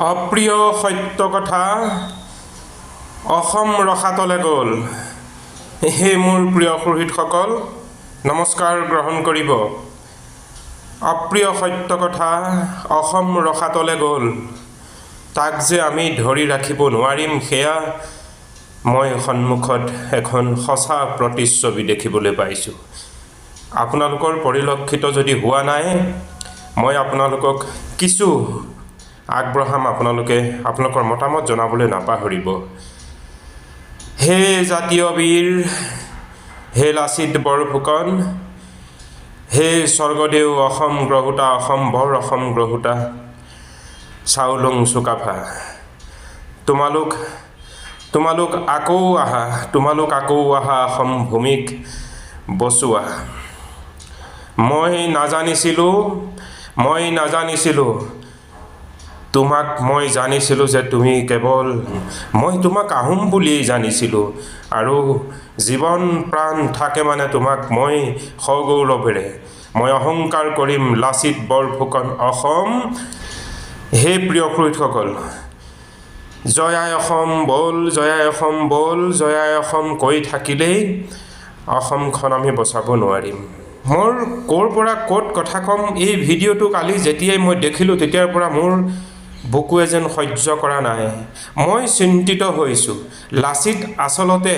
অপ্ৰিয় সত্য কথা অসম ৰসাতলে গ'ল। হে মোৰ প্ৰিয় সুহৃদসকল, নমস্কাৰ গ্ৰহণ কৰিব। অপ্ৰিয় সত্য কথা অসম ৰসাতলে গ'ল, তাক যে আমি ধৰি ৰাখিব নোৱাৰিম, সেয়া মই সন্মুখত এখন সঁচা প্ৰতিচ্ছবি দেখিবলৈ পাইছোঁ। আপোনালোকৰ পৰিলক্ষিত যদি হোৱা নাই, মই আপোনালোকক কিছু আগবঢ়াম, আপোনালোকৰ মতামত জনাবলৈ নাপাহৰিব। হে জাতীয় বীৰ, হে লাচিত বৰফুকন, হে স্বৰ্গদেউ অসম গ্ৰহোতা, অসম বৰ অসম গ্ৰহোতা চাওলুং চুকাফা, তোমালোক আকৌ আহা অসম ভূমিক বচোৱা। মই নাজানিছিলোঁ তোমাক, মই জানিছিলোঁ যে তুমি কেৱল, মই তোমাক আহোম বুলিয়েই জানিছিলোঁ, আৰু জীৱন প্ৰাণ থাকে মানে তোমাক মই সগৌৰৱেৰে মই অহংকাৰ কৰিম, লাচিত বৰফুকন অসম। হে প্ৰিয় সুহৃদসকল, জয় আই অসম বল, জয় আই অসম বল, জয় আই অসম কৈ থাকিলেই অসমখন আমি বচাব নোৱাৰিম। মোৰ ক'ৰ পৰা ক'ত কথা ক'ম, এই ভিডিঅ'টো কালি যেতিয়াই মই দেখিলোঁ তেতিয়াৰ পৰা মোৰ বুকুৱে যেন সহ্য কৰা নাই। মই চিন্তিত হৈছোঁ, লাচিত আচলতে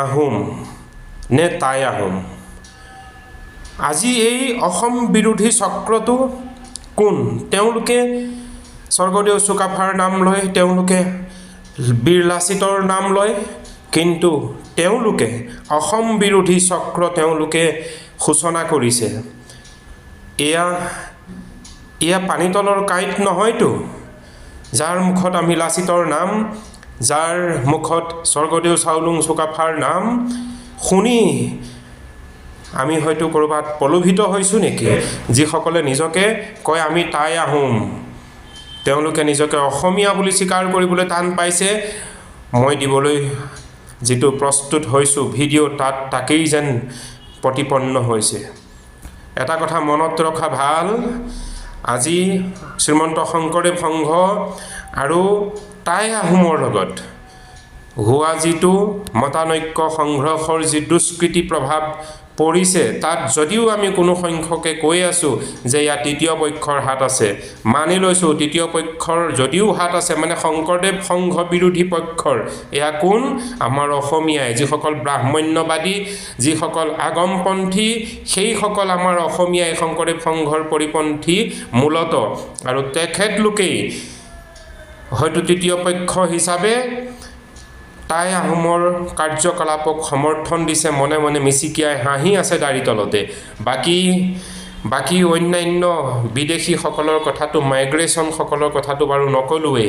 আহোম নে তাই আহোম? আজি এই অসম বিৰোধী চক্ৰটো কোন? তেওঁলোকে স্বৰ্গদেউ চুকাফাৰ নাম লয়, তেওঁলোকে বীৰ লাচিতৰ নাম লয়, কিন্তু তেওঁলোকে অসম বিৰোধী চক্ৰ তেওঁলোকে সূচনা কৰিছে। এয়া পানীতলৰ কাঁইট নহয়তো, যাৰ মুখত আমি লাচিতৰ নাম, যাৰ মুখত স্বৰ্গদেউ চাওলুং চুকাফাৰ নাম শুনি আমি হয়তো ক'ৰবাত প্ৰলোভিত হৈছোঁ নেকি? যিসকলে নিজকে কয় আমি তাই আহোম, তেওঁলোকে নিজকে অসমীয়া বুলি স্বীকাৰ কৰিবলৈ টান পাইছে। মই দিবলৈ যিটো প্ৰস্তুত হৈছোঁ ভিডিঅ', তাকেই যেন প্ৰতিপন্ন হৈছে। এটা কথা মনত ৰখা ভাল, আজি শ্ৰীমন্ত শংকৰদেৱ সংঘ আৰু তাই আহোমৰ লগত হোৱা যিটো মতানৈক্য সংঘৰ্ষৰ যি দুষ্কৃতি প্ৰভাৱ পৰিছে, তাত যদিও আমি কোনো সংখ্যকে কৈ আছোঁ যে ইয়াত তৃতীয় পক্ষৰ হাত আছে, মানি লৈছোঁ তৃতীয় পক্ষৰ যদিও হাত আছে, মানে শংকৰদেৱ সংঘ বিৰোধী পক্ষৰ এয়া কোন? আমাৰ অসমীয়াই, যিসকল ব্ৰাহ্মণ্যবাদী, যিসকল আগমপন্থী, সেইসকল আমাৰ অসমীয়াই শংকৰদেৱ সংঘৰ পৰিপন্থী মূলত, আৰু তেখেতলোকেই হয়তো তৃতীয় পক্ষ হিচাপে তাই আহোমৰ কাৰ্যকলাপক সমৰ্থন দিছে, মনে মনে মিচিকিয়াই হাঁহি আছে দাড়ি তলতে। বাকী অন্যান্য বিদেশীসকলৰ কথাটো, মাইগ্ৰেশ্যনসকলৰ কথাটো বাৰু নকলোৱেই,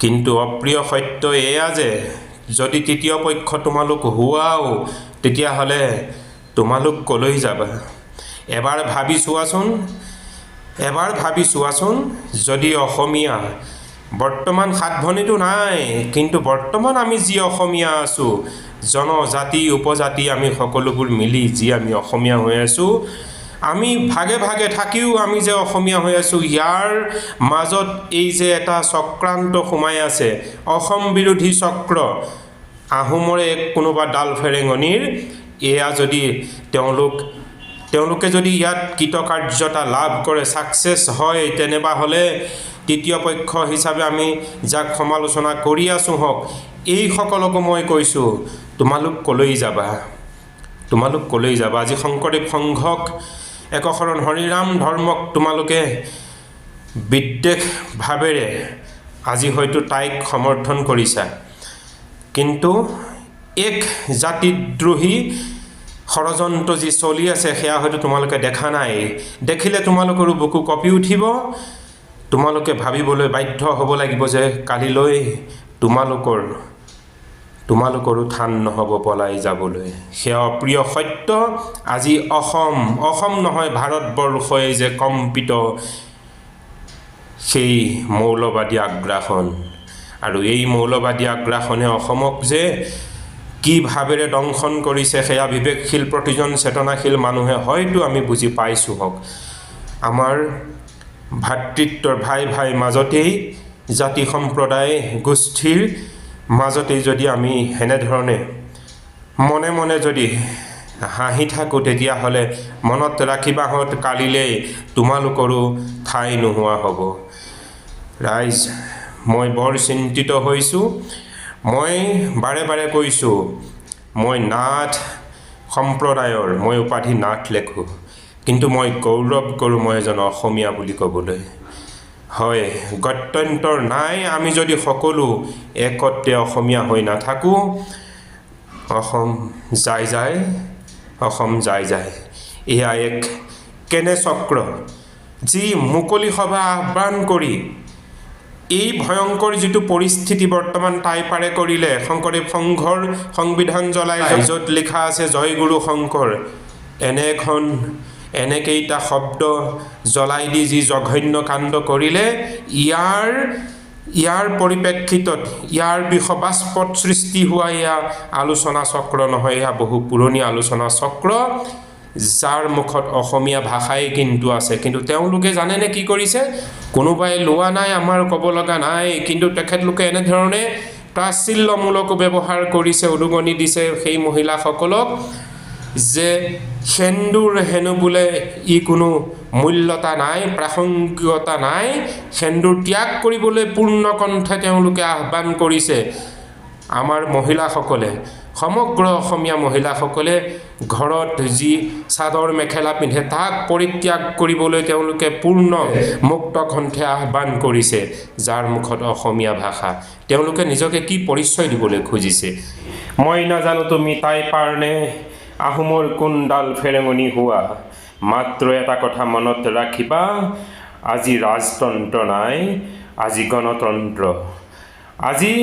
কিন্তু অপ্ৰিয় সত্য এয়া যে যদি তৃতীয় পক্ষ তোমালোক হোৱাও, তেতিয়াহ'লে তোমালোক ক'লৈ যাবা? এবাৰ ভাবি চোৱাচোন, যদি অসমীয়া বৰ্তমান সাত ভনীটো নাই, কিন্তু বৰ্তমান আমি যি অসমীয়া আছোঁ, জনজাতি উপজাতি আমি সকলোবোৰ মিলি যি আমি অসমীয়া হৈ আছোঁ, আমি ভাগে ভাগে থাকিও আমি যে অসমীয়া হৈ আছোঁ, ইয়াৰ মাজত এই যে এটা চক্ৰান্ত সোমাই আছে, অসম বিৰোধী চক্ৰ, আহোমৰে কোনোবা ডাল ফেৰেঙনিৰ, এয়া যদি তেওঁলোকে যদি ইয়াত কৃতকাৰ্যতা লাভ কৰে, ছাকচেছ হয়, তেনেবা হ'লে তৃতীয় পক্ষ হিচাপে আমি যাক সমালোচনা কৰি আছোঁ হওক, এইসকলকো মই কৈছোঁ, তোমালোক ক'লৈ যাবা? আজি শংকৰদেৱ সংঘক, একশৰণ হৰিৰাম ধৰ্মক তোমালোকে বিদ্বেষ ভাৱেৰে আজি হয়তো তাইক সমৰ্থন কৰিছা, কিন্তু এক জাতিদ্ৰোহী ষড়যন্ত্ৰ যি চলি আছে সেয়া হয়তো তোমালোকে দেখা নাই। দেখিলে তোমালোকৰো বুকু কঁপি উঠিব, তোমালোকে ভাবিবলৈ বাধ্য হ'ব লাগিব যে কালিলৈ তোমালোকৰো থান নহ'ব পলাই যাবলৈ। সেয়া অপ্ৰিয় সত্য। আজি অসম নহয় ভাৰতবৰ্ষই যে কম্পিত সেই মৌলবাদী আগ্ৰাসন, আৰু এই মৌলবাদী আগ্ৰাসনে অসমক যে কি ভাৱেৰে দংশন কৰিছে, সেয়া বিবেকশীল প্ৰতিজন চেতনাশীল মানুহে হয়তো আমি বুজি পাইছোঁ হওক। আমাৰ ভাতৃত্বৰ ভাই ভাই মাজতেই জাতি সম্প্ৰদায় গোষ্ঠীৰ মাজতেই যদি আমি এনেধৰণে মনে মনে যদি হাঁহি থাকোঁ, তেতিয়াহ'লে মনত ৰাখিবাহঁত কালিলৈ তোমালোকৰো ঠাই নোহোৱা হ'ব। ৰাইজ, মই বৰ চিন্তিত হৈছোঁ। মই বাৰে বাৰে কৈছোঁ, মই নাথ সম্প্ৰদায়ৰ, মই উপাধি নাথ লেখোঁ, কিন্তু মই গৌৰৱ কৰোঁ মই এজন অসমীয়া বুলি ক'বলৈ। হয়, গত্যন্তৰ নাই। আমি যদি সকলো একত্ৰে অসমীয়া হৈ নাথাকোঁ, অসম যাই যায়, অসম যাই যায়। এয়া এক কেনে চক্ৰ, যি মুকলি সভা আহ্বান কৰি এই ভয়ংকৰ যিটো পৰিস্থিতি বৰ্তমান তাই পাৰে কৰিলে। শংকৰদেৱ সংঘৰ সংবিধান জ্বলাই, য'ত লিখা আছে জয় গুৰু শংকৰ, এনেকেইটা শব্দ জ্বলাই দি যি জঘন্য কাণ্ড কৰিলে, ইয়াৰ পৰিপ্ৰেক্ষিতত ইয়াৰ বিষবাস্পদ সৃষ্টি হোৱা এয়া আলোচনা চক্ৰ নহয়, এয়া বহু পুৰণি আলোচনা চক্ৰ, যাৰ মুখত অসমীয়া ভাষাই কিন্তু আছে। কিন্তু তেওঁলোকে জানেনে কি কৰিছে? কোনোবাই লোৱা নাই, আমাৰ ক'ব লগা নাই, কিন্তু তেখেতলোকে এনেধৰণে তাচ্ছিল্যমূলক ব্যৱহাৰ কৰিছে, উদগনি দিছে সেই মহিলাসকলক, যে সেন্দুৰ হেনো বোলে ই কোনো মূল্যতা নাই, প্ৰাসংগিকতা নাই। সেন্দুৰ ত্যাগ কৰিবলৈ পূৰ্ণ কণ্ঠে তেওঁলোকে আহ্বান কৰিছে। আমাৰ মহিলাসকলে, সমগ্ৰ অসমীয়া মহিলাসকলে ঘৰত যি চাদৰ মেখেলা পিন্ধে তাক পৰিত্যাগ কৰিবলৈ তেওঁলোকে পূৰ্ণ মুক্ত কণ্ঠে আহ্বান কৰিছে, যাৰ মুখত অসমীয়া ভাষা। তেওঁলোকে নিজকে কি পৰিচয় দিবলৈ খুজিছে? মই নাজানো তুমি তাই পাৰনে আহোমৰ কোনডাল ফেৰেঙনি হোৱা, মাত্ৰ এটা কথা মনত ৰাখিবা, আজি ৰাজতন্ত্ৰ নাই, আজি গণতন্ত্ৰ। আজি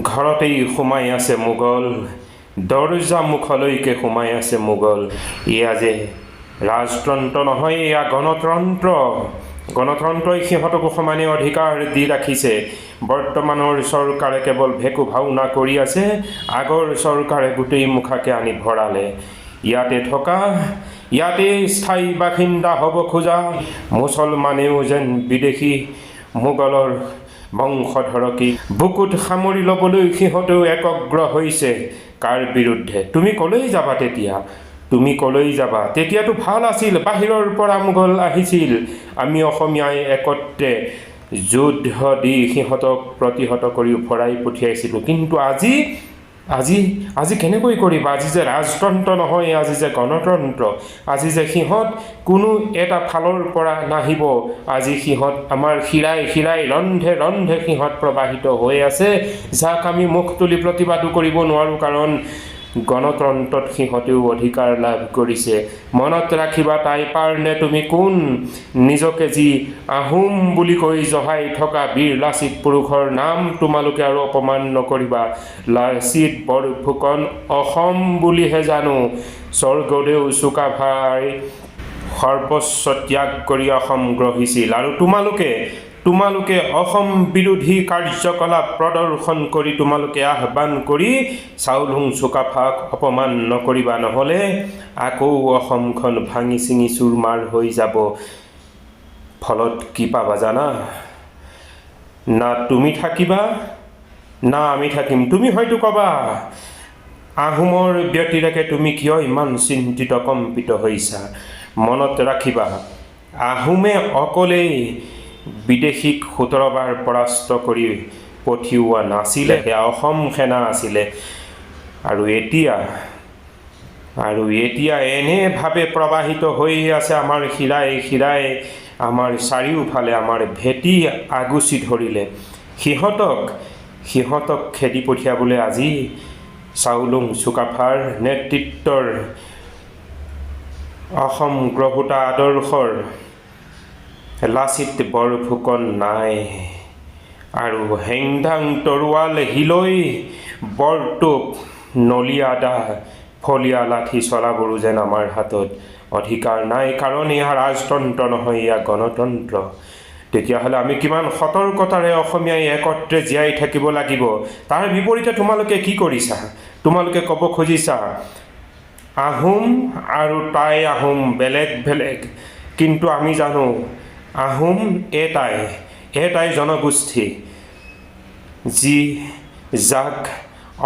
ঘৰতেই সোমাই আছে মোগল, দৰ্জা মুখলৈকে সোমাই আছে মোগল। এয়া যে ৰাজতন্ত্ৰ নহয়, এয়া গণতন্ত্ৰ। গণতন্ত্ৰই সিহঁতকো সমানে অধিকাৰ দি ৰাখিছে। বৰ্তমানৰ চৰকাৰে কেৱল ভেকু ভাওনা কৰি আছে, আগৰ চৰকাৰে গোটেই মুখাকে আনি ভৰালে। ইয়াতে স্থায়ী বাসিন্দা হ'ব খোজা মুছলমানেও যেন বিদেশী মোগলৰ বংশধৰকী বুকুত সামৰি ল'বলৈ সিহঁতেও একগ্ৰ হৈছে। কাৰ বিৰুদ্ধে? তুমি ক'লৈ যাবা তেতিয়া? তুমি ক'লৈ যাবা? তেতিয়াতো ভাল আছিল, বাহিৰৰ পৰা মোগল আহিছিল, আমি অসমীয়াই একত্ৰে যুদ্ধ দি সিহঁতক প্ৰতিহত কৰি ভৰাই পঠিয়াইছিলোঁ। কিন্তু আজি কেনেকৈ কৰিবা? আজি যে ৰাজতন্ত্ৰ নহয়, আজি যে গণতন্ত্ৰ। আজি যে সিহঁত কোনো এটা ফালৰ পৰা নাহিব, আজি সিহঁত আমাৰ শিৰাই শিৰাই ৰন্ধে ৰন্ধে সিহঁত প্ৰবাহিত হৈ আছে, যাক আমি মুখ তুলি প্ৰতিবাদো কৰিব নোৱাৰোঁ, কাৰণ গণতন্ত্ৰত সিহঁতেও অধিকাৰ লাভ কৰিছে। মনত ৰাখিবা, তাই পাৰনে তুমি কোন? নিজকে যি আহোম বুলি কৈ জহাই থকা বীৰ লাচিত পুৰুষৰ নাম তোমালোকে আৰু অপমান নকৰিবা। লাচিত বৰফুকন অসম বুলিহে জানো। স্বৰ্গদেউ চুকাফাই সৰ্বস্ব ত্যাগ কৰি অসম গ্ৰহিছিল, আৰু তোমালোকে অসম বিৰোধী কাৰ্যকলাপ প্ৰদৰ্শন কৰি তোমালোকে আহ্বান কৰি চাউলুং চুকাফাক অপমান নকৰিবা, নহ'লে আকৌ অসমখন ভাঙি চিঙি চুৰমাৰ হৈ যাব। ফলত কি পাবা জানা? না তুমি থাকিবা, না আমি থাকিম। তুমি হয়তো ক'বা, আহোমৰ ব্যতিৰেকে তুমি কিয় ইমান চিন্তিত কম্পিত হৈছা? মনত ৰাখিবা, আহোমে অকলেই বিদেশীক 17 বাৰ পৰাস্ত কৰি পঠিওৱা নাছিলে, সেয়া অসম সেনা আছিলে। আৰু এতিয়া এনেভাৱে প্ৰবাহিত হৈ আছে আমাৰ শিৰাই শিৰাই, আমাৰ চাৰিওফালে আমাৰ ভেটি আগুচি ধৰিলে। সিহঁতক খেদি পঠিয়াবলৈ আজি চাউলুং চুকাফাৰ নেতৃত্বৰ অসম গ্ৰহোতা আদৰ্শৰ লাচিত বৰফুকন নাই, আৰু হেংদাং তৰোৱাল হিলৈ বৰটোপ নলীয়া দা ফলীয়া লাঠি চলাবোৰো যেন আমাৰ হাতত অধিকাৰ নাই, কাৰণ এয়া ৰাজতন্ত্ৰ নহয়, এয়া গণতন্ত্ৰ। তেতিয়াহ'লে আমি কিমান সতৰ্কতাৰে অসমীয়াই একত্ৰে জীয়াই থাকিব লাগিব। তাৰ বিপৰীতে তোমালোকে কি কৰিছা? তোমালোকে ক'ব খুজিছা আহোম আৰু টাই আহোম বেলেগ বেলেগ, কিন্তু আমি জানো আহোম এটাই জনগোষ্ঠী যাক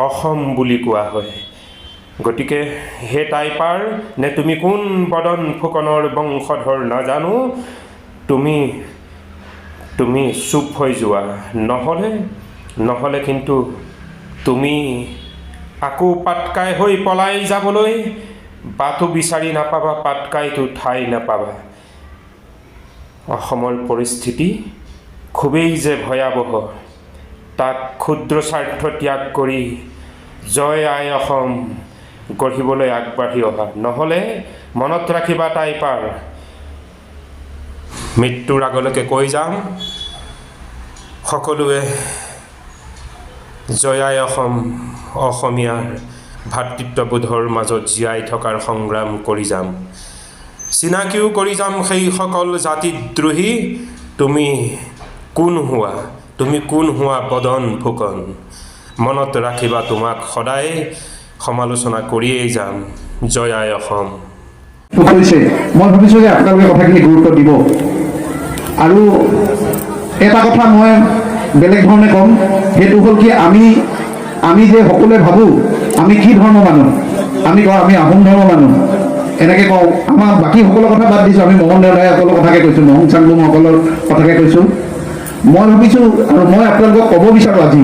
অসম বুলি কোৱা হয়। গতিকে হে টাইপাৰ নে তুমি কোন বদন ফুকনৰ বংশধৰ নাজানো, তুমি চুপ হৈ যোৱা, নহ'লে কিন্তু তুমি আকৌ পাটকাই হৈ পলাই যাবলৈ বাটো বিচাৰি নাপাবা, পাটকাইটো ঠাই নাপাবা। অসমৰ পৰিস্থিতি খুবেই যে ভয়াৱহ, তাক ক্ষুদ্ৰ স্বাৰ্থ ত্যাগ কৰি জয় আই অসম গঢ়িবলৈ আগবাঢ়ি অহা। নহ'লে মনত ৰাখিবা টাইপাৰ, মৃত্যুৰ আগলৈকে কৈ যাম সকলোৱে জয় আই অসম, অসমীয়াৰ ভাতৃত্ববোধৰ মাজত জীয়াই থকাৰ সংগ্ৰাম কৰি যাম। চিনাকিও কৰি যাম সেইসকল জাতিদ্ৰোহী, তুমি কোন হোৱা বদন ফুকন। মনত ৰাখিবা তোমাক সদায় সমালোচনা কৰিয়েই যাম। জয় আই অসম। মই ভাবিছোঁ যে আপোনালোকে কথাখিনি গুৰুত্ব দিব। আৰু এটা কথা মই বেলেগ ধৰণে ক'ম, সেইটো হ'ল কি আমি যে সকলোৱে ভাবোঁ আমি কি ধৰ্ম মানুহ, আমি কওঁ আমি আহোম ধৰ্ম মানুহ, এনেকৈ কওঁ। আমাৰ বাকী সকলো কথা বাদ দিছোঁ, আমি মহন দেউতাইসকলৰ কথাকে কৈছোঁ, মহন চাংডুমসকলৰ কথাকে কৈছোঁ। মই ভাবিছোঁ আৰু মই আপোনালোকক ক'ব বিচাৰোঁ আজি,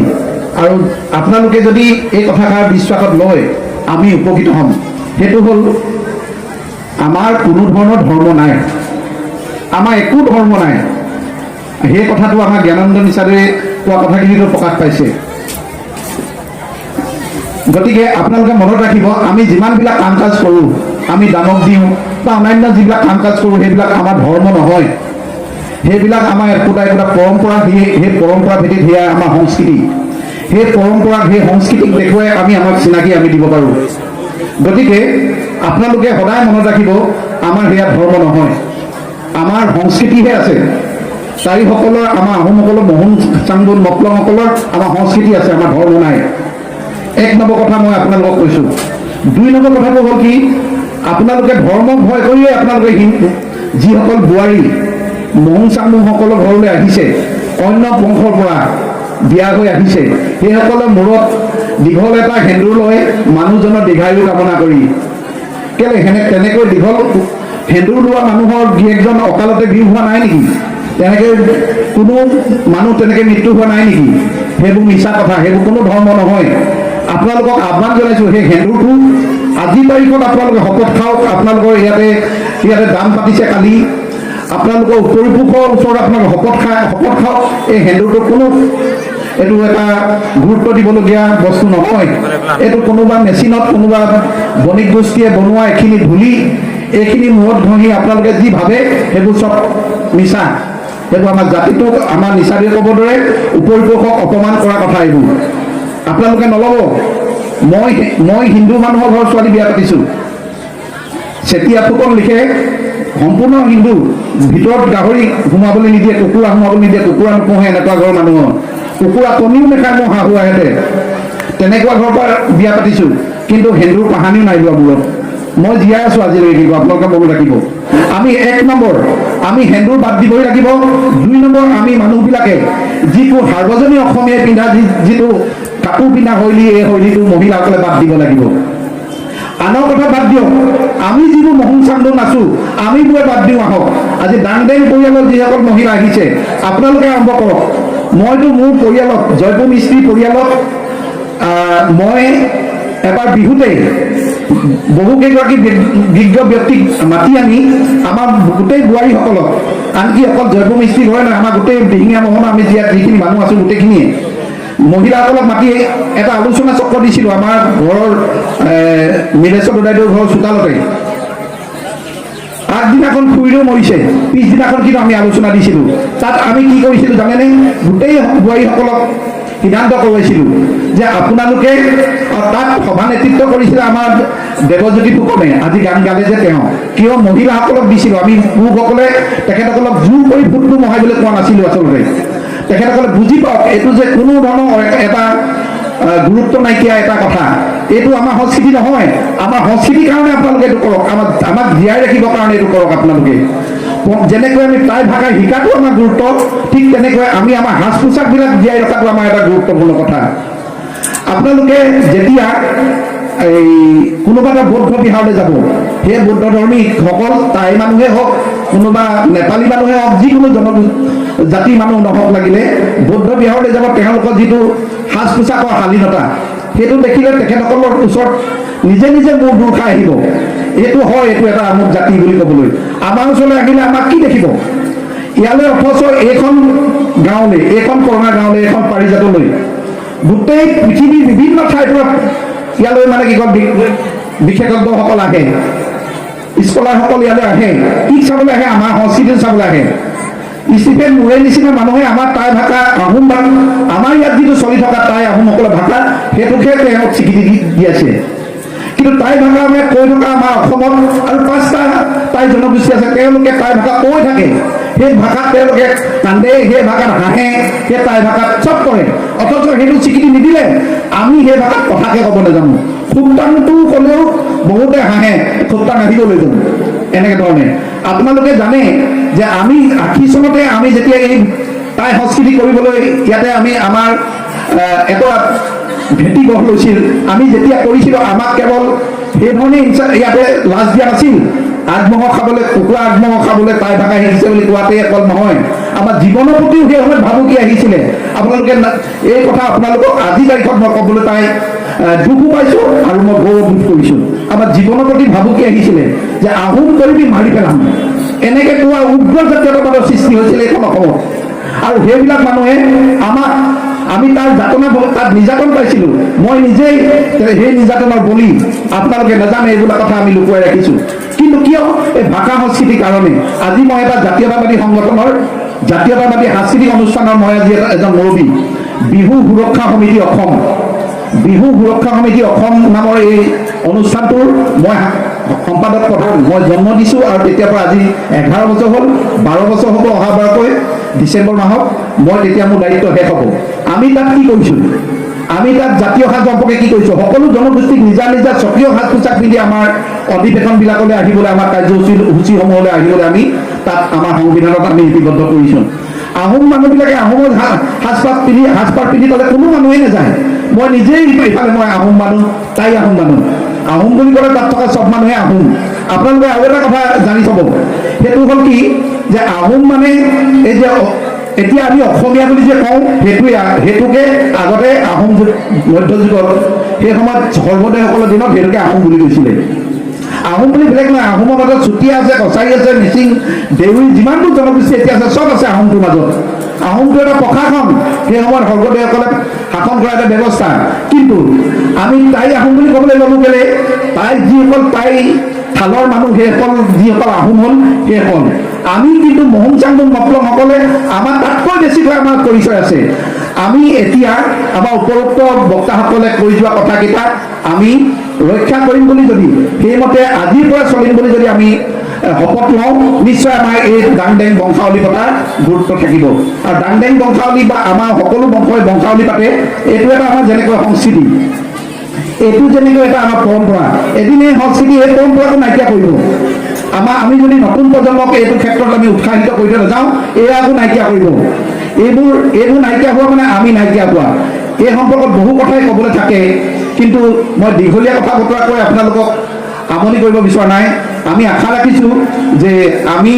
আৰু আপোনালোকে যদি এই কথাষাৰ বিশ্বাসত লয় আমি উপকৃত হ'ম। সেইটো হ'ল আমাৰ কোনো ধৰণৰ ধৰ্ম নাই, আমাৰ একো ধৰ্ম নাই। সেই কথাটো আমাৰ জ্ঞানানন্দ নিচাৰে কোৱা কথাখিনিতো প্ৰকাশ পাইছে। গতিকে আপোনালোকে মনত ৰাখিব, আমি যিমানবিলাক কাম কাজ কৰোঁ, আমি দানক দিওঁ বা অন্যান্য যিবিলাক কাম কাজ কৰোঁ, সেইবিলাক আমাৰ ধৰ্ম নহয়। সেইবিলাক আমাৰ একোটা পৰম্পৰা, সেই পৰম্পৰা ভিত্তিত সেয়া আমাৰ সংস্কৃতি। সেই পৰম্পৰা, সেই সংস্কৃতিক দেখুৱাই আমাক চিনাকি আমি দিব পাৰোঁ। গতিকে আপোনালোকে সদায় মনত ৰাখিব, আমাৰ সেয়া ধৰ্ম নহয়, আমাৰ সংস্কৃতিহে আছে। তাৰিসকলৰ, আমাৰ আহোমসকলৰ, মহোন চাংডুল মকলংসকলৰ আমাৰ সংস্কৃতি আছে, আমাৰ ধৰ্ম নাই। এক নম্বৰ কথা মই আপোনালোকক কৈছোঁ। দুই নম্বৰ কথাটো হ'ল কি, আপোনালোকে ধৰ্মক ভয় কৰিয়ে আপোনালোকে যিসকল বোৱাৰী মহোন চাংডুলসকলৰ ঘৰলৈ আহিছে, অন্য বংশৰ পৰা বিয়া হৈ আহিছে, সেইসকলৰ মূৰত দীঘল এটা সেন্দুৰ লৈ মানুহজনৰ দীৰ্ঘায়ু কামনা কৰি, কেলে তেনেকৈ দীঘল সেন্দুৰ লোৱা মানুহৰ গিৰিয়েকজন অকালতে বিষ হোৱা নাই নেকি? তেনেকৈ কোনো মানুহ তেনেকৈ মৃত্যু হোৱা নাই নেকি? সেইবোৰ মিছা কথা, সেইবোৰ কোনো ধৰ্ম নহয়। আপোনালোকক আহ্বান জনাইছোঁ, সেই সেন্দুৰটো আজি তাৰিখত আপোনালোকে শপত খাওক। আপোনালোকৰ ইয়াতে দাম পাতিছে কালি, আপোনালোকৰ উত্তৰ পুৰুষৰ ওচৰত আপোনালোকে শপত খাওক। এই সেন্দুৰটো কোনো এইটো এটা গুৰুত্ব দিবলগীয়া বস্তু নহয়। এইটো কোনোবা মেচিনত, কোনোবা বণিক গোষ্ঠীয়ে বনোৱা এইখিনি ধূলি, এইখিনি মূৰত ঘঁহি আপোনালোকে যি ভাবে সেইবোৰ চব মিছা। সেইবোৰ আমাৰ জাতিটোক, আমাৰ নিচাৰীয়ে ক'ব দৰে উপৰিপুৰুষক অপমান কৰা কথা এইবোৰ। আপোনালোকে নল'ব। মই হিন্দু মানুহৰ ঘৰৰ ছোৱালী বিয়া পাতিছোঁ, চেতিয়া ফুকন লিখে, সম্পূৰ্ণ হিন্দু, ভিতৰত গাহৰি সোমাবলৈ নিদিয়ে, কুকুৰা সোমাবলৈ নিদিয়ে, কুকুৰা নোপোহে, এনেকুৱা ঘৰৰ মানুহৰ। কুকুৰা কণীও নেখায় মোৰ শাহুৱাহঁতে, তেনেকুৱা ঘৰৰ পৰা বিয়া পাতিছোঁ। কিন্তু সেন্দুৰ কাহানিও নাই লোৱা মূৰত। মই জীয়াই আছোঁ আজিলৈকে, কিন্তু আপোনালোকে মনত ৰাখিব। আমি এক নম্বৰ, আমি সেন্দুৰ বাদ দিবই লাগিব। দুই নম্বৰ, আমি মানুহবিলাকে যিটো সাৰ্বজনীন অসমীয়াই পিন্ধা যিটো কাপোৰ পিন্ধা শৈলী, এই শৈলীটো মহিলাসকলে বাদ দিব লাগিব। আনৰ কথা বাদ দিয়ক, আমি যিবোৰ মহোন চাংডুল আছোঁ, আমিবোৰে বাদ দিওঁ আহক। আজি ডাংডেং পৰিয়ালৰ যিসকল মহিলা আহিছে, আপোনালোকে আৰম্ভ কৰক। মইতো মোৰ পৰিয়ালত, জয়পুৰ মিস্ত্ৰী পৰিয়ালত মই এবাৰ বিহুতে বহুকেইগৰাকী বিজ্ঞ ব্যক্তিক মাতি আনি আমাৰ গোটেই বোৱাৰীসকলক, আনকি অকল জয়পুৰ মিস্ত্ৰী ঘৰে নহয়, আমাৰ গোটেই দিহিঙীয়া মহন আমি যিখিনি মানুহ আছোঁ গোটেইখিনিয়ে মহিলাসকলক মাতি এটা আলোচনা চক্ৰ দিছিলোঁ আমাৰ ঘৰৰ নীলেশ্বৰ দদাইদেউৰ ঘৰৰ চোতালতে। আগদিনাখন খুৰীদেউ মৰিছে, পিছদিনাখন কিন্তু আমি আলোচনা দিছিলোঁ। তাত আমি কি কৰিছিলোঁ জানেনে? গোটেই বোৱাৰীসকলক সিদ্ধান্ত কৰোৱাইছিলোঁ যে আপোনালোকে, তাত সভা নেতৃত্ব কৰিছিলে আমাৰ দেৱজ্যোতি ফুকনে, আজি গান গালে যে তেওঁ, কিয় মহিলাসকলক দিছিলোঁ। আমি পুৰুষসকলে তেখেতসকলক জোৰ কৰি ভোটটো মহাবলৈ কোৱা নাছিলোঁ। আচলতে তেখেতসকলে বুজি পাওক এইটো যে কোনো ধৰণৰ এটা গুৰুত্ব নাইকিয়া এটা কথা, এইটো আমাৰ সংস্কৃতি নহয়। আমাৰ সংস্কৃতিৰ কাৰণে আপোনালোকে এইটো কৰক, আমাক জীয়াই ৰাখিবৰ কাৰণে এইটো কৰক আপোনালোকে। যেনেকৈ আমি টাই ভাষা শিকাটো আমাৰ গুৰুত্ব, ঠিক তেনেকৈ আমি আমাৰ সাজ পোছাকবিলাক জীয়াই ৰখাটো আমাৰ এটা গুৰুত্বপূৰ্ণ কথা। আপোনালোকে যেতিয়া এই কোনোবা এটা বৌদ্ধ বিহাৰলৈ যাব, সেই বৌদ্ধ ধৰ্মীসকল টাই মানুহে হওক, কোনোবা নেপালী মানুহে হওক, যিকোনো জনজাতি মানুহ নহওক লাগিলে বৌদ্ধ বিহাৰলৈ যাব, তেওঁলোকৰ যিটো সাজ পোছাকৰ শালীনতা সেইটো দেখিলে তেখেতসকলৰ ওচৰত নিজে নিজে মূৰ দূৰ খাই আহিব, এইটো হয়, এইটো এটা আমুক জাতি বুলি ক'বলৈ। আমাৰ ওচৰলৈ আহিলে আমাক কি দেখিব? ইয়ালৈ অথচ এইখন গাঁৱলৈ, এইখন কৰোণা গাঁৱলৈ, এইখন পাৰিজাতলৈ গোটেই পৃথিৱীৰ বিভিন্ন ঠাইৰ পৰা ইয়ালৈ মানে কি কয় বিশেষজ্ঞসকল আহে, স্কলাৰসকল ইয়ালৈ আহে। কি চাবলৈ আহে? আমাৰ সংস্কৃতি চাবলৈ আহে। ষ্টিফেন মুৰে নিচিনা মানুহে আমাৰ টাই ভাষা, আহোম ভাষা, আমাৰ ইয়াত যিটো চলি থকা টাই আহোমসকলৰ ভাষা, সেইটোকে তেওঁক স্বীকৃতি দি আছে। কিন্তু টাই ভাষা আমি কৈ থকা আমাৰ অসমত আৰু 5টা টাই জনগোষ্ঠী আছে, তেওঁলোকে টাই ভাষা কৈ থাকে। সেই ভাষাত তেওঁলোকে কান্দে, সেই ভাষাত হাঁহে, সেই টাই ভাষাত চব কৰে। অথচ সেইটো স্বীকৃতি নিদিলে আমি সেই ভাষাত কথাকে ক'ব নাজানো। খুবটাংটো ক'লেও বহুতে হাঁহে, খুবটাং আহিবলৈ যাওঁ, এনেকে ধৰণে। আপোনালোকে জানে যে আমি 80 চনতে আমি যেতিয়া এই টাই সংস্কৃতি কৰিবলৈ ইয়াতে আমি আমাৰ এটা ভেটি গঢ় লৈছিল, আমি যেতিয়া কৰিছিলোঁ আমাক কেৱল সেইধৰণে ইয়াতে লাজ দিয়া নাছিল। আগমঙহ খাবলৈ, কুকুৰা আগমঙহ খাবলৈ টাই ভাষা শিকিছে বুলি কোৱাতেই অকল নহয়, আমাৰ জীৱনৰ প্ৰতিও সেই সময়ত ভাবুকি আহিছিলে। আপোনালোকে এই কথা আপোনালোকক আজি তাৰিখত মই ক'বলৈ পাই দুখো পাইছোঁ আৰু মই গৌৰৱবোধ কৰিছোঁ। আমাৰ জীৱনৰ প্ৰতি ভাবুকি আহিছিলে যে আহোম কৰিবি মাৰি পেলাম, এনেকৈ কোৱা উগ্ৰ জাতীয়তাবাদৰ সৃষ্টি হৈছিলে এইখন অসমত। আৰু সেইবিলাক মানুহে আমাক, আমি তাৰ যাতনা, তাত নিৰ্যাতন পাইছিলোঁ। মই নিজেই সেই নিৰ্যাতনৰ বলি। আপোনালোকে নাজানে এইবিলাক কথা আমি লুকুৱাই ৰাখিছোঁ। কিন্তু কিয়? এই ভাষা সংস্কৃতিৰ কাৰণে। আজি মই এটা জাতীয়তাবাদী সংগঠনৰ, জাতীয়তাবাদী সাংস্কৃতিক অনুষ্ঠানৰ মই আজি এজন মুৰব্বী। বিহু সুৰক্ষা সমিতি অসম, বিহু সুৰক্ষা সমিতি অসম নামৰ এই অনুষ্ঠানটোৰ মই সম্পাদক প্ৰধান। মই জন্ম দিছোঁ আৰু তেতিয়াৰ পৰা আজি 11 বছৰ হ'ল, 12 বছৰ হ'ব অহা বাৰকৈ ডিচেম্বৰ মাহত মই তেতিয়া মোৰ দায়িত্ব শেষ হ'ব। আমি তাত কি কৰিছোঁ? আমি তাত জাতীয় সাজ সম্পৰ্কে কি কৰিছোঁ? সকলো জনগোষ্ঠীক নিজা নিজা স্বকীয় সাজ পোছাক পিন্ধি আমাৰ অধিৱেশনবিলাকলৈ আহিবলৈ, আমাৰ কাৰ্যসূচীসমূহলৈ আহিবলৈ আমি তাত আমাৰ সংবিধানত আমি লিপিবদ্ধ কৰিছোঁ। আহোম মানুহবিলাকে আহোমৰ সাজপাৰ পিন্ধি ক'লে কোনো মানুহেই নাযায়। মই নিজেই ইফালে মই আহোম মানুহ, তাই আহোম মানুহ। আহোম বুলি ক'লে তাত থকা চব মানুহে আহোম। আপোনালোকে আৰু এটা কথা জানি থ'ব, সেইটো হ'ল কি যে আহোম মানে এই যে এতিয়া আমি অসমীয়া বুলি যে কওঁ, সেইটোকে আগতে আহোম মধ্যযুগত সেই সময়ত সৰ্বদেশসকলৰ দিনত সেইটোকে আহোম বুলি কৈছিলে। আহোম বুলি বেলেগ নহয়, আহোমৰ মাজত চুতীয়া আছে, কছাৰী আছে, মিচিং, দেউৰী, যিমানবোৰ জনগোষ্ঠী এতিয়া আছে চব আছে আহোমটোৰ মাজত। আহোমটো এটা প্ৰশাসন, সেই সময়ত স্বৰ্গদেউসকলে শাসন কৰা এটা ব্যৱস্থা। কিন্তু আমি টাই আহোম বুলি ক'বলৈ ল'লোঁ কেলে? টাই যিসকল টাই থালৰ মানুহ, সেইসকল যিসকল আহোম হ'ল সেইসকল। আমি কিন্তু মহুম চাংডুং মকলংসকলে আমাৰ তাতকৈ বেছিকৈ আমাৰ পৰিচয় আছে। আমি এতিয়া আমাৰ উপৰোক্ত বক্তাসকলে কৈ যোৱা কথাকেইটা আমি ৰক্ষা কৰিম বুলি যদি, সেইমতে আজিৰ পৰা চলিম বুলি যদি আমি শপত লওঁ, নিশ্চয় আমাৰ এই ডাংডেং বংশাৱলী পতাৰ গুৰুত্ব থাকিব। আৰু ডাংডেং বংশাৱলী বা আমাৰ সকলো বংশই বংশাৱলী পাতে, এইটো এটা আমাৰ যেনেকৈ সংস্কৃতি, এইটো যেনেকৈ এটা আমাৰ পৰম্পৰা। এদিন এই সংস্কৃতি, এই পৰম্পৰাটো নাইকিয়া কৰিব। আমি যদি নতুন প্ৰজন্মক এইটো ক্ষেত্ৰত আমি উৎসাহিত কৰি থৈ নাযাওঁ, এয়াকো নাইকিয়া কৰিব। এইবোৰ নাইকিয়া হোৱা মানে আমি নাইকিয়া হোৱা। এই সম্পৰ্কত বহু কথাই ক'বলৈ থাকে, কিন্তু মই দীঘলীয়া কথা বতৰা কৈ আপোনালোকক আমনি কৰিব বিচৰা নাই। আমি আশা ৰাখিছোঁ যে আমি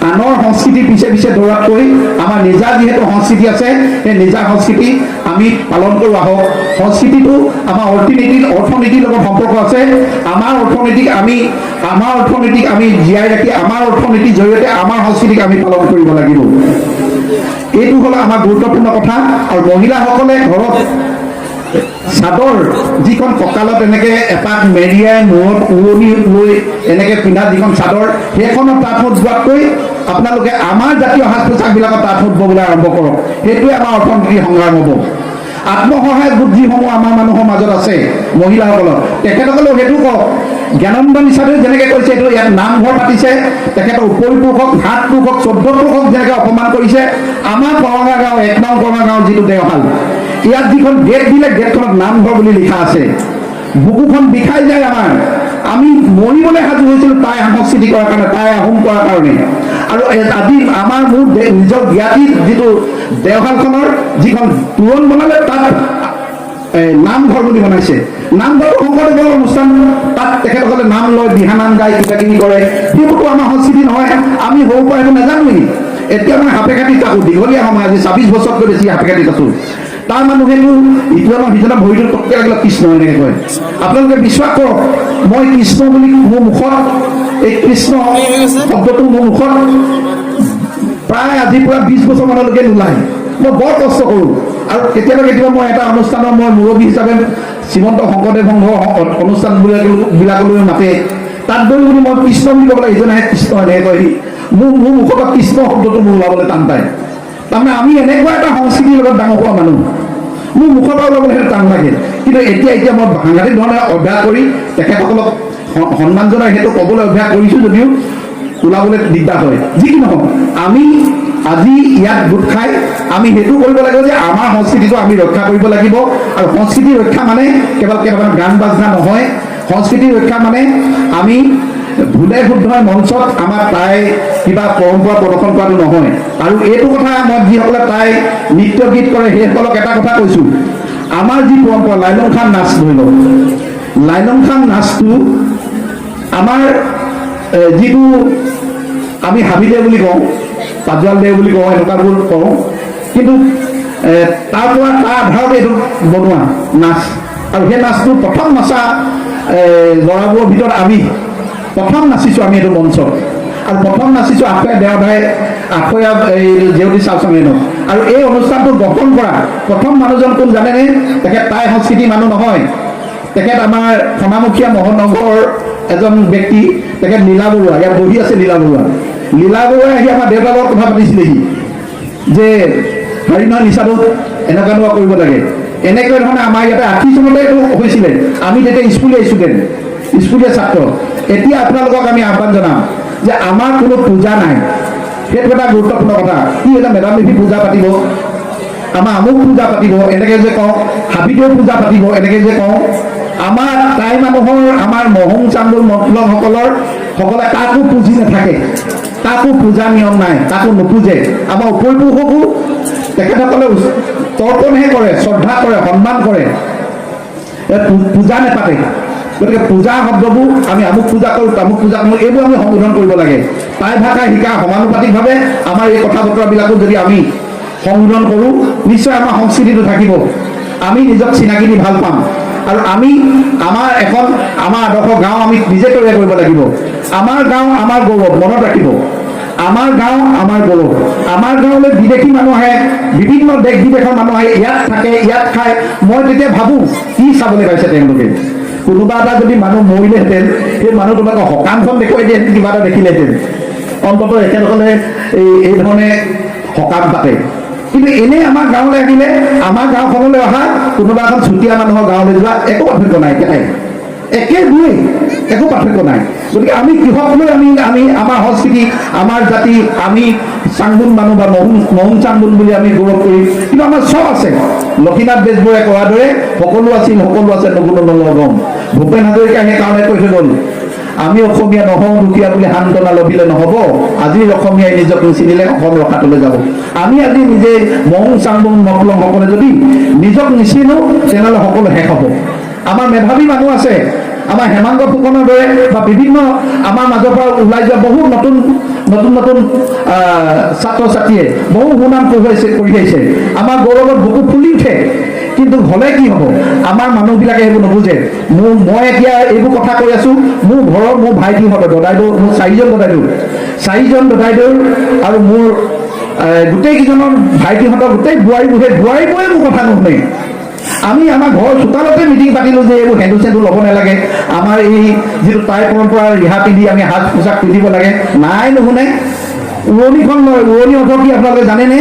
আনৰ সংস্কৃতিৰ পিছে পিছে দৌৰাতকৈ আমাৰ নিজা যিহেতু সংস্কৃতি আছে, সেই নিজা সংস্কৃতি আমি পালন কৰোঁ আহক। সংস্কৃতিটো আমাৰ অৰ্থনীতিৰ লগত সম্পৰ্ক আছে। আমাৰ অৰ্থনীতিক আমি জীয়াই ৰাখি, আমাৰ অৰ্থনীতিৰ জৰিয়তে আমাৰ সংস্কৃতিক আমি পালন কৰিব লাগিব। এইটো হ'ল আমাৰ গুৰুত্বপূৰ্ণ কথা। আৰু মহিলাসকলে ঘৰত চাদৰ, যিখন কঁকালত এনেকৈ এপাক মেৰিয়াই মূৰত উৰণি লৈ এনেকৈ পিন্ধা যিখন চাদৰ, সেইখনত তাঁত সুত যোৱাতকৈ আপোনালোকে আমাৰ জাতীয় সাজ পোছাকবিলাকত তাঁত সুত ববলৈ আৰম্ভ কৰক। সেইটোৱে আমাৰ অৰ্থনীতিৰ সংগ্ৰাম হ'ব। আত্মসহায়ক গোট যিসমূহ আমাৰ মানুহৰ মাজত আছে মহিলাসকলৰ, তেখেতসকলেও সেইটো কওক। জ্ঞানন্দ হিচাপে যেনেকৈ কৈছে, এইটো ইয়াত নামঘৰ পাতিছে, তেখেতৰ উপৰিপুৰুষক, 7 পুৰুষক, 14 পুৰুষক যেনেকৈ অপমান কৰিছে, আমাৰ কৰঙা গাঁও, 1 নং কৰঙা গাঁৱৰ যিটো দেওশাল, ইয়াত যিখন গেট দিলে, গেটখনত নামঘৰ বুলি লিখা আছে। বুকুখন বিষাই যায় আমাৰ। আমি মৰিবলৈ সাজু হৈছিলোঁ তাই সংস্কৃতি কৰাৰ কাৰণে, তাই আহোম কৰাৰ কাৰণে। আৰু আজি আমাৰ মোৰ নিজৰ জ্ঞাতিৰ যিটো দেওশালখনৰ যিখন তোৰণ বনালে তাত নামঘৰ বুলি বনাইছে। নামঘৰ শংকৰদেৱৰ অনুষ্ঠান, তাত তেখেতসকলে নাম লয়, দিহানাম গাই কিবা কিবি কৰে। সেইবোৰতো আমাৰ সংস্কৃতি নহয়, আমি সৰুৰ পৰা সেইটো নাজানোৱেই। এতিয়া মই সাপে কাটি থাকোঁ, দীঘলীয়া সময় আজি ২৬ বছৰতকৈ বেছি সাপে কাটি থাকোঁ। তাৰ মানুহেতো ইজনৰ সিজনৰ ভৰিটো টককে লাগিলে কৃষ্ণ এনেকৈ কয়। আপোনালোকে বিশ্বাস কৰক, মই কৃষ্ণ বুলি মোৰ মুখত এই কৃষ্ণ শব্দটো মোৰ মুখত প্ৰায় আজিৰ পৰা 20 বছৰ মানলৈকে নোলায়। মই বৰ কষ্ট কৰোঁ। আৰু কেতিয়াবা কেতিয়াবা মই এটা অনুষ্ঠানৰ মই মুৰব্বী হিচাপে শ্ৰীমন্ত শংকৰদেৱ সংঘৰ অনুষ্ঠানবিলাকলৈ মাতে, তাত গৈ বুলি মই কৃষ্ণ বুলি ক'বলৈ ইজনে কৃষ্ণ এনেকৈ কয়। মোৰ মুখত কৃষ্ণ শব্দটো মোৰ ওলাবলৈ টান পায়। তাৰমানে আমি এনেকুৱা এটা সংস্কৃতিৰ লগত ডাঙৰ হোৱা মানুহ, মোৰ মুখৰ পৰা ওলাবলৈ সেইটো টান লাগে। কিন্তু এতিয়া মই সাংঘাতিক ধৰণে অভ্যাস কৰি তেখেতসকলক সন্মান জনাই সেইটো ক'বলৈ অভ্যাস কৰিছোঁ, যদিও ওলাবলৈ দিগদাৰ হয়। যি কি নহওক, আমি আজি ইয়াত গোট খাই আমি সেইটো কৰিব লাগিব যে আমাৰ সংস্কৃতিটো আমি ৰক্ষা কৰিব লাগিব। আৰু সংস্কৃতি ৰক্ষা মানে কেৱল গান বাজনা নহয়। সংস্কৃতি ৰক্ষা মানে আমি ভুলে শুদ্ধই মঞ্চত আমাৰ তাই কিবা পৰম্পৰা প্ৰদৰ্শন কৰাটো নহয়। আৰু এইটো কথা মই যিসকলে তাই নৃত্য গীত কৰে সেইসকলক এটা কথা কৈছোঁ, আমাৰ যি পৰম্পৰা লাইলং খান নাচ ধৰি লওক, লাইলং খান নাচটো আমাৰ যিটো আমি হাবিদে বুলি কওঁ, পাজোৱাল দে বুলি কওঁ, এনেকুৱাবোৰ কওঁ। কিন্তু তাৰ পৰা তাৰ আধাৰত এইটো বনোৱা নাচ। আৰু সেই নাচটো প্ৰথম নাচা ল'ৰাবোৰৰ ভিতৰত আমি প্ৰথম নাচিছোঁ। আমি এইটো মঞ্চত আৰু প্ৰথম নাচিছোঁ আখৈয়া দেওধাই, আখৈয়া জেউতি চাওচাঙেনো। আৰু এই অনুষ্ঠানটো গঠন কৰা প্ৰথম মানুহজন কোন জানেনে? তেখেত টাই সংস্কৃতিৰ মানুহ নহয়, তেখেত আমাৰ খনামুখীয়া মহানগৰৰ এজন ব্যক্তি, তেখেত লীলা বৰুৱা। ইয়াত বহি আছে লীলা বৰুৱা। লীলা বৰুৱাই আহি আমাৰ দেউতাৰ লগত কথা পাতিছিলেহি যে হেৰি নহয়, নিচাদোষ এনেকুৱা কৰিব লাগে। এনেকৈ ধৰণে আমাৰ ইয়াতে ৮০ চনতে এইটো হৈছিলে। আমি তেতিয়া স্কুলীয়া ছাত্ৰ। এতিয়া আপোনালোকক আমি আহ্বান জনাম যে আমাৰ কোনো পূজা নাই, সেইটো এটা গুৰুত্বপূৰ্ণ কথা। কি এটা মেডাম মেফি পূজা পাতিব, আমাৰ আমুক পূজা পাতিব এনেকৈ যে কওঁ, হাবিদেউ পূজা পাতিব এনেকৈ যে কওঁ। আমাৰ টাই মানুহৰ, আমাৰ মহং চান্দুল মতলবসকলে কাকো পুজি নাথাকে, কাকো পূজা নিয়ম নাই, কাকো নোপোজে। আমাৰ উপৰিপুৰুষকো তেখেতসকলে তৰ্পণহে কৰে, শ্ৰদ্ধা কৰে, সন্মান কৰে, পূজা নেপাতে। গতিকে পূজা শব্দবোৰ আমি আমুক পূজা কৰোঁ, তামুক পূজা কৰোঁ, এইবোৰ আমি সংশোধন কৰিব লাগে। টাই ভাষা শিকা সমানুপাতিকভাৱে আমাৰ এই কথা বতৰাবিলাকো যদি আমি সংশোধন কৰোঁ, নিশ্চয় আমাৰ সংস্কৃতিটো থাকিব। আমি নিজক চিনাকি দি ভাল পাম। আৰু আমি আমাৰ আদৰ্শ গাঁও আমি নিজে তৈয়াৰ কৰিব লাগিব। আমাৰ গাঁও আমাৰ গৌৰৱ, মনত ৰাখিব। আমাৰ গাঁও আমাৰ গৌৰৱ। আমাৰ গাঁৱলৈ বিদেশী মানুহ আহে, বিভিন্ন দেশ বিদেশৰ মানুহ আহে, ইয়াত থাকে, ইয়াত খায়। মই তেতিয়া ভাবোঁ কি চাবলৈ পাইছে তেওঁলোকে। কোনোবা এটা যদি মানুহ মৰিলেহেঁতেন, সেই মানুহ তোমাক সকামখন দেখুৱাই দিয়ে, কিবা এটা দেখিলেহেঁতেন। অন্ততঃ এখেতসকলে এই ধৰণে সকাম পাতে। কিন্তু এনেই আমাৰ গাঁৱলৈ আহিলে, আমাৰ গাঁওখনলৈ অহা কোনোবা এখন চুতীয়া মানুহৰ গাঁৱলৈ যোৱা একো পাৰ্থক্য নাই, একে দুই, একো পাৰ্থক্য নাই। গতিকে আমি কিহক লৈ আমি আমাৰ সংস্কৃতি, আমাৰ জাতি, আমি চাংগুল মানুহ বা মহুং চাংগুল বুলি আমি গৌৰৱ কৰিম। কিন্তু আমাৰ চব আছে। লক্ষীনাথ বেজবৰুৱাই কোৱাৰ দৰে সকলো আছিল, সকলো আছে, নগুণ নলগম। ভূপেন হাজৰিকাই সেইকাৰণে কৈ থৈ গ'ল, আমি অসমীয়া নহওঁ দুখীয়া বুলি সান্তনা লভিলে নহ'ব। আজিৰ অসমীয়াই নিজক নিচিনিলে অসম ৰখাটোলৈ যাব। আমি আজি নিজে মহং চাংগুল মকলংসকলে যদি নিজক নিচিনো, তেনেহ'লে সকলো শেষ হ'ব। আমাৰ মেধাৱী মানুহ আছে, আমাৰ হেমাংগ ফুকনৰ দৰে বা বিভিন্ন আমাৰ মাজৰ পৰা ওলাই যোৱা বহু নতুন ছাত্ৰ ছাত্ৰীয়ে বহু সুনাম কৰি আহিছে। আমাৰ গৌৰৱত বুকু ফুলি উঠে। কিন্তু হ'লে কি হ'ব, আমাৰ মানুহবিলাকে সেইবোৰ নুবুজে। মই এতিয়া এইবোৰ কথা কৈ আছোঁ, মোৰ ঘৰৰ মোৰ ভাইটিহঁতৰ দদাইদেউ, মোৰ 4জন দদাইদেউ আৰু মোৰ গোটেইকেইজনৰ ভাইটিহঁতৰ গোটেই বোৱাৰীবোৰে মোৰ কথা নুশুনে। আমি আমাৰ ঘৰৰ চোতালতে মিটিং পাতিলোঁ যে এইবোৰ সেন্দু চেন্দু ল'ব নালাগে, আমাৰ এই যিটো টাই পৰম্পৰা ৰিহা পিন্ধি আমি সাজ পোছাক পিন্ধিব লাগে। নাই, নুশুনে। উৰণিখন লয়, উৰণি অৰ্থ কি আপোনালোকে জানেনে?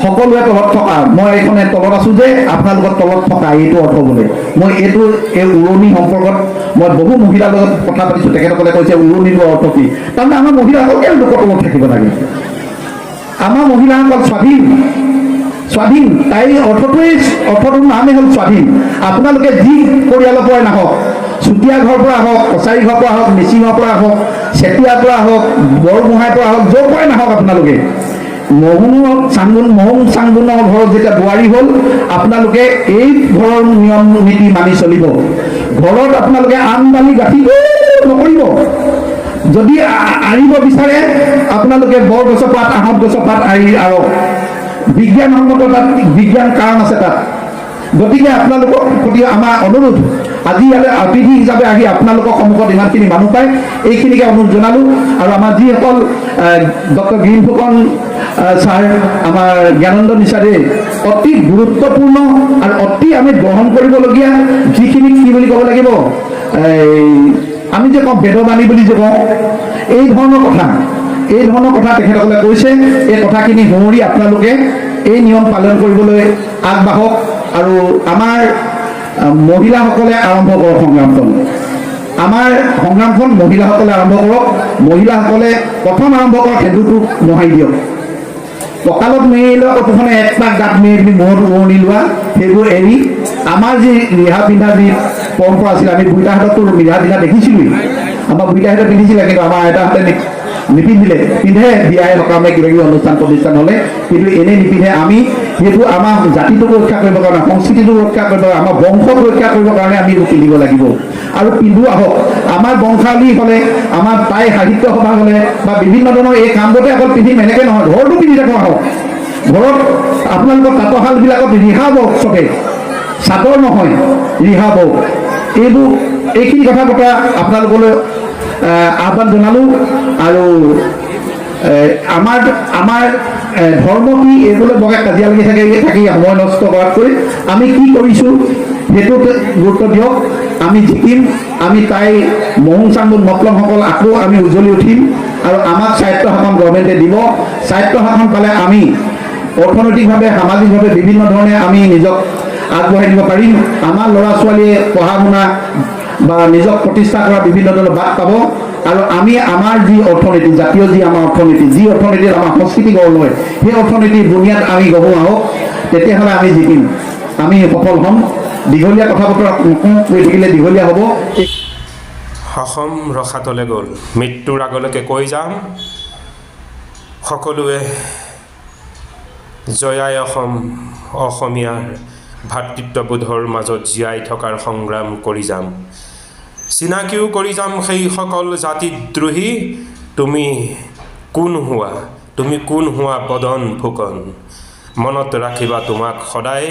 সকলোৱে তলত থকা, মই এইখনে তলত আছোঁ যে আপোনালোকৰ তলত থকা, এইটো অৰ্থ বোলে। মই এই উৰণি সম্পৰ্কত মই বহু মহিলাৰ লগত কথা পাতিছোঁ, তেখেতসকলে কৈছে উৰণিটোৰ অৰ্থ কি। তাৰমানে আমাৰ মহিলাসকল কেলৈ লোকৰ তলত থাকিব লাগে? আমাৰ মহিলাসকল স্বাধীন। তাইৰ অৰ্থটোৰ নামেই হ'ল স্বাধীন। আপোনালোকে যি পৰিয়ালৰ পৰাই নাহক, চুতীয়া ঘৰৰ পৰা হওক, কছাৰী ঘৰৰ পৰা হওক, মিচিঙৰ পৰা হওক, চেতিয়াৰ পৰা হওক, বৰগোহাঁইৰ পৰা হওক, য'ৰ পৰাই নাহওক আপোনালোকে, মহুং চাংগুণৰ ঘৰত যেতিয়া বোৱাৰী হ'ল, আপোনালোকে এই ঘৰৰ নিয়ম নীতি মানি চলিব। ঘৰত আপোনালোকে আম দালি গাঁঠি নকৰিব। যদি আঁৰিব বিচাৰে আপোনালোকে বৰগছৰ পাত, আহঁত গছৰ পাত আঁৰক। বিজ্ঞানসন্মত তাত বিজ্ঞান কাৰণ আছে তাত। গতিকে আপোনালোকৰ প্ৰতি আমাৰ অনুৰোধ, আজি ইয়ালৈ অতিথি হিচাপে আহি আপোনালোকৰ সন্মুখত ইমানখিনি মানুহ পায়, এইখিনিকে অনুৰোধ জনালোঁ। আৰু আমাৰ যিসকল ডক্টৰ গিৰীশ ফুকন ছাৰ, আমাৰ জ্ঞানন্দ নিচাৰে অতি গুৰুত্বপূৰ্ণ আৰু অতি আমি গ্ৰহণ কৰিবলগীয়া যিখিনি কি বুলি ক'ব লাগিব, আমি যে কওঁ বেদবাণী বুলি যে কওঁ, এই ধৰণৰ কথা তেখেতসকলে কৈছে। এই কথাখিনি শুৱৰি আপোনালোকে এই নিয়ম পালন কৰিবলৈ আগবাঢ়ক। আৰু আমাৰ মহিলাসকলে আৰম্ভ কৰক সংগ্ৰামখন। আমাৰ সংগ্ৰামখন মহিলাসকলে আৰম্ভ কৰক। মহিলাসকলে প্ৰথম আৰম্ভ কৰক, সেন্দুৰটো মোহাৰি দিয়ক। কঁকালত মেৰিয়াই লোৱা কপৌখনে এক পাক গাত মেৰি পিনি মূৰটো উৰণি লোৱা, সেইবোৰ এৰি আমাৰ যি ৰিহা পিন্ধা যি পৰম্পৰা আছিলে, আমি বুঢ়ীতাহঁতকতো ৰিহা পিন্ধা দেখিছিলোঁৱেই। আমাৰ বুঢ়ীতাহঁতে পিন্ধিছিলে, কিন্তু আমাৰ আইতাহঁতে নিপিন্ধিলে। পিন্ধে বিয়াই সকামে কিবা কিবি অনুষ্ঠান প্ৰতিষ্ঠান হ'লে, কিন্তু এনেই নিপিন্ধে। আমি সেইটো আমাৰ জাতিটোক ৰক্ষা কৰিবৰ কাৰণে, সংস্কৃতিটোক ৰক্ষা কৰিবৰ কাৰণে, আমাৰ বংশক ৰক্ষা কৰিবৰ কাৰণে আমি এইবোৰ পিন্ধিব লাগিব। আৰু পিন্ধো আহক। আমাৰ বংশাৱলী হ'লে, আমাৰ প্ৰায় সাহিত্য সভা হ'লে বা বিভিন্ন ধৰণৰ এই কামবোৰতে অকল পিন্ধিম এনেকৈ নহয়, ঘৰতো পিন্ধি থাকোঁ আহক। ঘৰত আপোনালোকৰ তাঁতৰশালবিলাকত ৰিহা বওক, চবে চাদৰ নহয়, ৰিহা বওক। এইখিনি কথা বতৰা আপোনালোকলৈ আহ্বান জনালোঁ। আৰু আমাৰ ধৰ্ম কি, এইবোলে বগাই কাজিয়া লাগি থাকি সময় নষ্ট কৰাতকৈ আমি কি কৰিছোঁ সেইটোত গুৰুত্ব দিয়ক। আমি জিকিম, আমি তাই মহুং চাংগুণ মতলবসকল আকৌ আমি উজ্বলি উঠিম। আৰু আমাক স্বায়ত্ব শাসন গভৰ্ণমেণ্টে দিব। স্বায়ত্ব শাসন পালে আমি অৰ্থনৈতিকভাৱে, সামাজিকভাৱে বিভিন্ন ধৰণে আমি নিজক আগবঢ়াই দিব পাৰিম। আমাৰ ল'ৰা ছোৱালীয়ে পঢ়া শুনা বা নিজক প্ৰতিষ্ঠা কৰা বিভিন্ন ধৰণৰ বাট পাব। আৰু আমি আমাৰ যি অৰ্থনীতি, জাতীয় যি আমাৰ অৰ্থনীতি, যি অৰ্থনীতিত আমাৰ সংস্কৃতি গঢ় লয়, সেই অৰ্থনীতিৰ বুনিয়াদ আমি গঢ়ো আহক, তেতিয়াহ'লে আমি জিকিম, আমি সফল হ'ম। দীঘলীয়া কথা বতৰা কৈ থাকিলে দীঘলীয়া হ'ব। অসম ৰসাতলে গ'ল, মৃত্যুৰ আগলৈকে কৈ যাম সকলোৱে জয়াই অসম, অসমীয়াৰ ভাতৃত্ববোধৰ মাজত জীয়াই থকাৰ সংগ্ৰাম কৰি যাম। চিনাকিও কৰি যাম সেইসকল জাতিদ্ৰোহী। তুমি কোন হোৱা বদন ফুকন। মনত ৰাখিবা তোমাক সদায়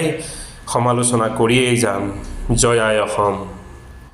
সমালোচনা কৰিয়েই যাম। জয়াই অসম।